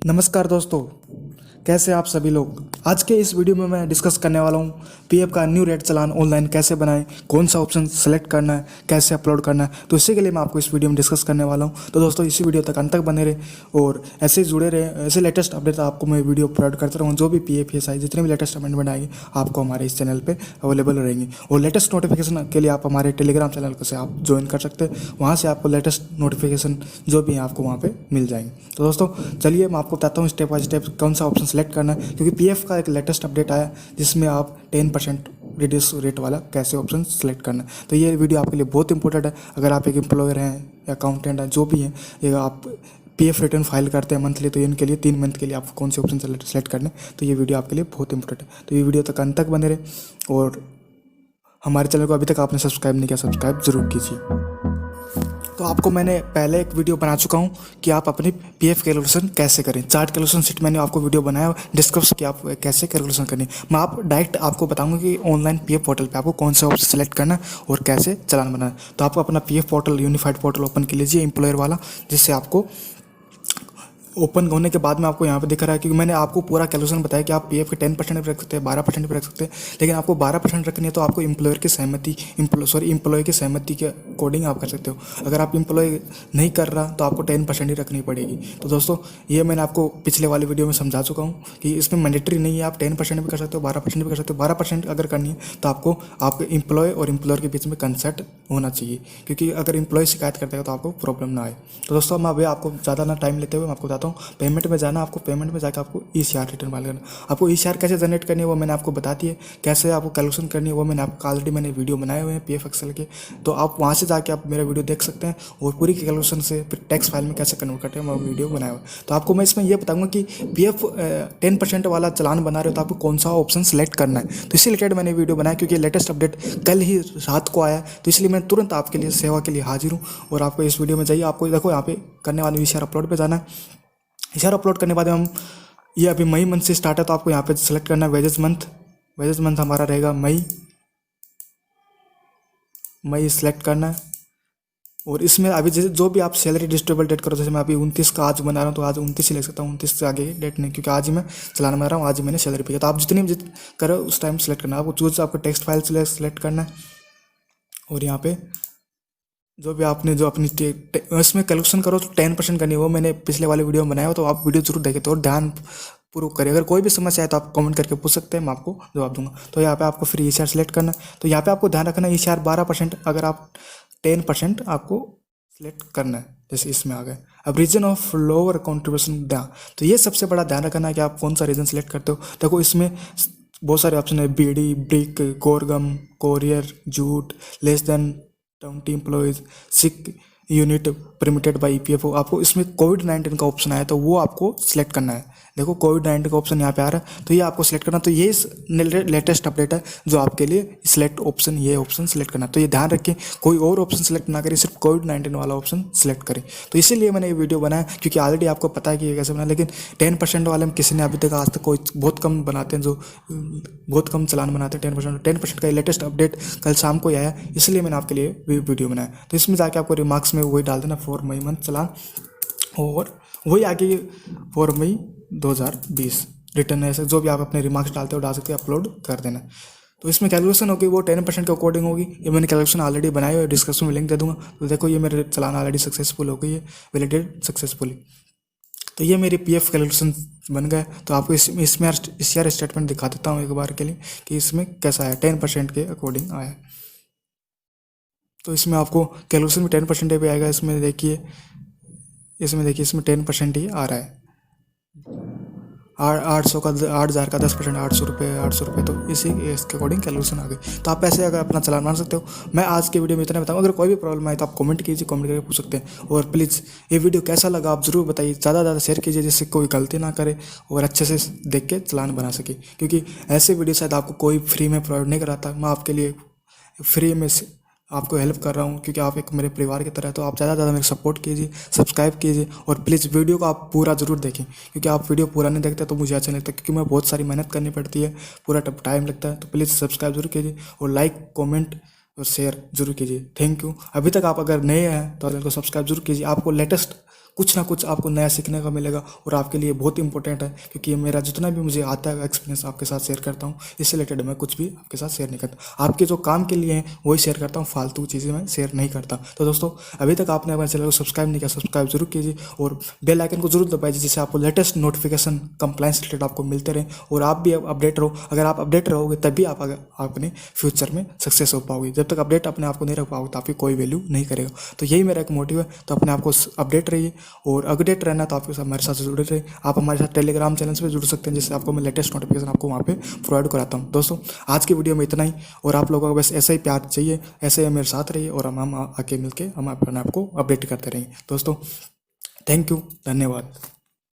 नमस्कार दोस्तों, कैसे आप सभी लोग। आज के इस वीडियो में मैं डिस्कस करने वाला हूँ पीएफ का न्यू रेट चालान ऑनलाइन कैसे बनाएं, कौन सा ऑप्शन सेलेक्ट करना है, कैसे अपलोड करना है। तो इसी के लिए मैं आपको इस वीडियो में डिस्कस करने वाला हूँ। तो दोस्तों इसी वीडियो तक अंत तक बने रहे और ऐसे ही जुड़े रहे। ऐसे लेटेस्ट अपडेट आपको मैं वीडियो प्रोवाइड करता रहूँ। जो भी पीएफ एसआई जितने भी लेटेस्ट अमेंडमेंट आएंगे आपको हमारे इस चैनल पर अवेलेबल रहेंगे। और लेटेस्ट नोटिफिकेशन के लिए आप हमारे टेलीग्राम चैनल को से आप ज्वाइन कर सकते हैं। वहाँ से आपको लेटेस्ट नोटिफिकेशन जो भी है आपको वहाँ पे मिल जाएंगे। तो दोस्तों चलिए मैं आपको बताता हूँ स्टेप बाय स्टेप कौन सा ऑप्शन सेलेक्ट करना है, क्योंकि पीएफ का एक लेटेस्ट अपडेट आया जिसमें आप 10% रिड्यूस रेट वाला कैसे ऑप्शन सेलेक्ट करना है। तो ये वीडियो आपके लिए बहुत इंपॉर्टेंट है। अगर आप एक एम्प्लॉयर हैं या अकाउंटेंट हैं, जो भी हैं, या आप पीएफ रिटर्न फाइल करते हैं मंथली, तो इनके लिए 3 मंथ के लिए आपको कौन से ऑप्शन सेलेक्ट करने हैं, तो ये वीडियो आपके लिए बहुत इंपॉर्टेंट है। तो ये वीडियो तक अंत तक बने रहे और हमारे चैनल को अभी तक आपने सब्सक्राइब नहीं किया, सब्सक्राइब जरूर कीजिए। तो आपको मैंने पहले एक वीडियो बना चुका हूँ कि आप अपनी पीएफ कैलकुलेशन कैसे करें। चार्ट कैलकुलेशन शीट मैंने आपको वीडियो बनाया, डिस्कस किया आप कैसे कैलकुलेशन करनी। मैं आप डायरेक्ट आपको बताऊंगा कि ऑनलाइन पीएफ पोर्टल पे आपको कौन सा ऑप्शन सेलेक्ट करना है और कैसे चालान बनाना है। तो आपको अपना PF portal unified portal open कर लीजिए, एम्प्लॉयर वाला, जिससे आपको ओपन होने के बाद में आपको यहाँ पे दिख रहा है, क्योंकि मैंने आपको पूरा कैलकुलेशन बताया कि आप पीएफ के 10% भी रख सकते हैं, 12% भी रख सकते हैं। लेकिन आपको 12% रखनी है तो आपको एम्प्लॉयर की सहमति एम्प्लॉय की सहमति के अकॉर्डिंग आप कर सकते हो। अगर आप एम्प्लॉय नहीं कर रहा तो आपको 10% ही रखनी पड़ेगी। तो दोस्तों ये मैंने आपको पिछले वाले वीडियो में समझा चुका हूँ कि इसमें मैंडेटरी नहीं है, आप 10% भी कर सकते हो, 12% भी कर सकते हो। 12% अगर करनी है तो आपको आपके एम्प्लॉय और एम्प्लॉयर के बीच में कंसर्ट होना चाहिए, क्योंकि अगर एम्प्लॉय शिकायत करते हैं तो आपको प्रॉब्लम ना आए। तो दोस्तों मैं अभी आपको ज़्यादा ना टाइम लेते हुए मैं आपको बताता हूँ। पेमेंट में जाना, आपको पेमेंट में जाकर आपको ईसीआर रिटर्न फाइल करना। आपको ईसीआर कैसे जनरेट करनी है वो मैंने आपको बता दी है, कैसे आपको कैलकुलेशन करनी है वो मैंने आपको ऑलरेडी मैंने वीडियो बनाए हुए हैं पीएफ एक्सेल के। तो आप वहाँ से जाके आप मेरा वीडियो देख सकते हैं और पूरी कैलकुलेशन से फिर टैक्स फाइल में कैसे कन्वर्ट करते हैं मैं वीडियो बनाया हुआ है। तो आपको मैं इसमें ये बताऊंगा कि पीएफ 10% वाला चालान बना रहे हो तो आपको कौन सा ऑप्शन सेलेक्ट करना है। तो इसी रिलेटेड मैंने वीडियो बनाया, क्योंकि लेटेस्ट अपडेट कल ही रात को आया, तो इसलिए मैं तुरंत आपके लिए सेवा के लिए हाजिर हूँ। और आपको इस वीडियो में जाइए, आपको देखो यहाँ पे करने वाले ईसीआर अपलोड पे जाना है। ईसीआर अपलोड करने के बाद हम ये अभी मई मंथ से स्टार्ट है, तो आपको यहाँ पे सेलेक्ट करना है वेजेस मंथ। वेजेस मंथ हमारा रहेगा मई सेलेक्ट करना है। और इसमें अभी जैसे जो भी आप सैलरी डिस्ट्रीब्यूबल डेट करो, जैसे मैं अभी 29 का आज बना रहा हूँ तो आज 29 ही ले सकता हूँ, 29 से आगे डेट नहीं, क्योंकि आज ही मैं चलाना बना रहा हूँ, आज ही मैंने सैलरी पे किया। तो आप जितनी भी करो उस टाइम सेलेक्ट करना है। आपको चूज आपको टेक्स्ट फाइल सेलेक्ट करना है और यहाँ पे जो भी आपने जो अपनी इसमें कैलकुलेशन करो तो 10% करनी है, वो मैंने पिछले वाले वीडियो में बनाया हो, तो आप वीडियो जरूर देखें तो और ध्यान पूर्वक करें। अगर कोई भी समस्या है तो आप कमेंट करके पूछ सकते हैं, मैं आपको जवाब दूंगा। तो यहाँ पे आपको फिर ईसीआर सेलेक्ट करना है। तो यहाँ पे आपको ध्यान रखना है ईसीआर 12%, अगर आप 10% आपको सेलेक्ट करना है, जैसे इसमें आ गए। अब रीजन ऑफ लोअर कॉन्ट्रीब्यूशन ध्यान, तो ये सबसे बड़ा ध्यान रखना है कि आप कौन सा रीजन सेलेक्ट करते हो। देखो इसमें बहुत सारे ऑप्शन है, बीडी, ब्रिक, कोरगम, courier, jute, less than 20 employees, sick unit permitted by EPFO. आपको इसमें कोविड-19 का ऑप्शन आया तो वो आपको सिलेक्ट करना है। देखो कोविड-19 का ऑप्शन यहाँ पे आ रहा है तो ये आपको सिलेक्ट करना। तो ये लेटेस्ट अपडेट है जो आपके लिए सिलेक्ट ऑप्शन, ये ऑप्शन सिलेक्ट करना। तो ये ध्यान रखिए कोई और ऑप्शन सिलेक्ट ना करें, सिर्फ कोविड-19 वाला ऑप्शन सिलेक्ट करें। तो इसीलिए मैंने ये वीडियो बनाया, क्योंकि ऑलरेडी आपको पता है कि ये कैसे बनाया, लेकिन 10% वाले में किसी ने अभी तक आज तक कोई बहुत कम बनाते हैं, जो बहुत कम चालान बनाते हैं 10% का। लेटेस्ट अपडेट कल शाम को आया, इसलिए मैंने आपके लिए वीडियो बनाया। तो इसमें जाके आपको रिमार्क्स में वही डाल देना 4 मई मंथ चालान, और वही आगे 4 मई 2020 रिटर्न, ऐसे जो भी आप अपने रिमार्क्स डालते हो डाल सकते हो, अपलोड कर देना। तो इसमें कैलकुलेशन होगी वो 10% के अकॉर्डिंग होगी। ये मैंने कैलकुलेशन ऑलरेडी बनाई हुई है, डिस्क्रिप्शन में लिंक दे दूंगा। तो देखो ये मेरे चालान ऑलरेडी सक्सेसफुल हो गई है, वैलिडेटेड सक्सेसफुली। तो ये मेरी पीएफ कैलकुलेशन बन गए। तो आपको इसमें ईसीआर स्टेटमेंट दिखा देता हूँ एक बार के लिए कि इसमें कैसा आया, 10% के अकॉर्डिंग आया। तो इसमें आपको कैलकुलेशन में 10% भी आएगा। इसमें देखिए इसमें 10% ही आ रहा है। 800 का 8,000 का 10%, 800 रुपये तो इसके अकॉर्डिंग कैलकुलेशन आ गई। तो आप ऐसे अगर अपना चालान बना सकते हो। मैं आज के वीडियो में इतना बताऊँ, अगर कोई भी प्रॉब्लम आए तो आप कमेंट कीजिए, कमेंट करके पूछ सकते हैं। और प्लीज़ ये वीडियो कैसा लगा आप ज़रूर बताइए, ज़्यादा ज़्यादा शेयर कीजिए जिससे कोई गलती ना करे और अच्छे से देख के चालान बना सके, क्योंकि ऐसे वीडियो शायद आपको कोई फ्री में प्रोवाइड नहीं कराता। मैं आपके लिए फ्री में आपको हेल्प कर रहा हूँ, क्योंकि आप एक मेरे परिवार की तरह। तो आप ज़्यादा से ज़्यादा मेरे सपोर्ट कीजिए, सब्सक्राइब कीजिए और प्लीज़ वीडियो को आप पूरा ज़रूर देखें, क्योंकि आप वीडियो पूरा नहीं देखते तो मुझे अच्छा नहीं लगता, क्योंकि मैं बहुत सारी मेहनत करनी पड़ती है, पूरा टाइम लगता है। तो प्लीज़ सब्सक्राइब जरूर कीजिए और लाइक, कमेंट और शेयर जरूर कीजिए। Thank you. अभी तक आप अगर नए हैं तो चैनल को सब्सक्राइब जरूर कीजिए। आपको लेटेस्ट कुछ ना कुछ आपको नया सीखने का मिलेगा और आपके लिए बहुत इंपॉर्टेंट है, क्योंकि ये मेरा जितना भी मुझे आता है एक्सपीरियंस आपके साथ शेयर करता हूँ। इससे रिलेटेड मैं कुछ भी आपके साथ शेयर नहीं करता, आपके जो काम के लिए हैं वही शेयर करता हूँ, फालतू चीज़ें मैं शेयर नहीं करता। तो दोस्तों, अभी तक आपने हमारे चैनल को सब्सक्राइब नहीं किया, सब्सक्राइब जरूर कीजिए और बेल आइकन को जरूर दबाइए, जिससे आपको लेटेस्ट नोटिफिकेशन कंप्लाइंस रिलेटेड आपको मिलते रहे और आप भी अपडेट रहो। अगर आप अपडेट रहोगे तभी आप अपने फ्यूचर में सक्सेस हो पाओगे। जब तक अपडेट अपने आप को नहीं रख पाओगे तो आपकी कोई वैल्यू नहीं करेगा। तो यही मेरा एक मोटिव है। तो अपने आप को अपडेट रहिए और अपडेट रहना तो आपके साथ हमारे साथ जुड़े रहिए। आप हमारे साथ टेलीग्राम चैनल से जुड़ सकते हैं, जिससे आपको मैं लेटेस्ट नोटिफिकेशन आपको वहाँ पे प्रोवाइड कराता हूँ। दोस्तों, आज की वीडियो में इतना ही, और आप लोगों को बस ऐसा ही प्यार चाहिए, ऐसे ही मेरे साथ रहिए और हम आके मिलके हम अपने आप को अपडेट करते रहेंगे। दोस्तों, थैंक यू, धन्यवाद।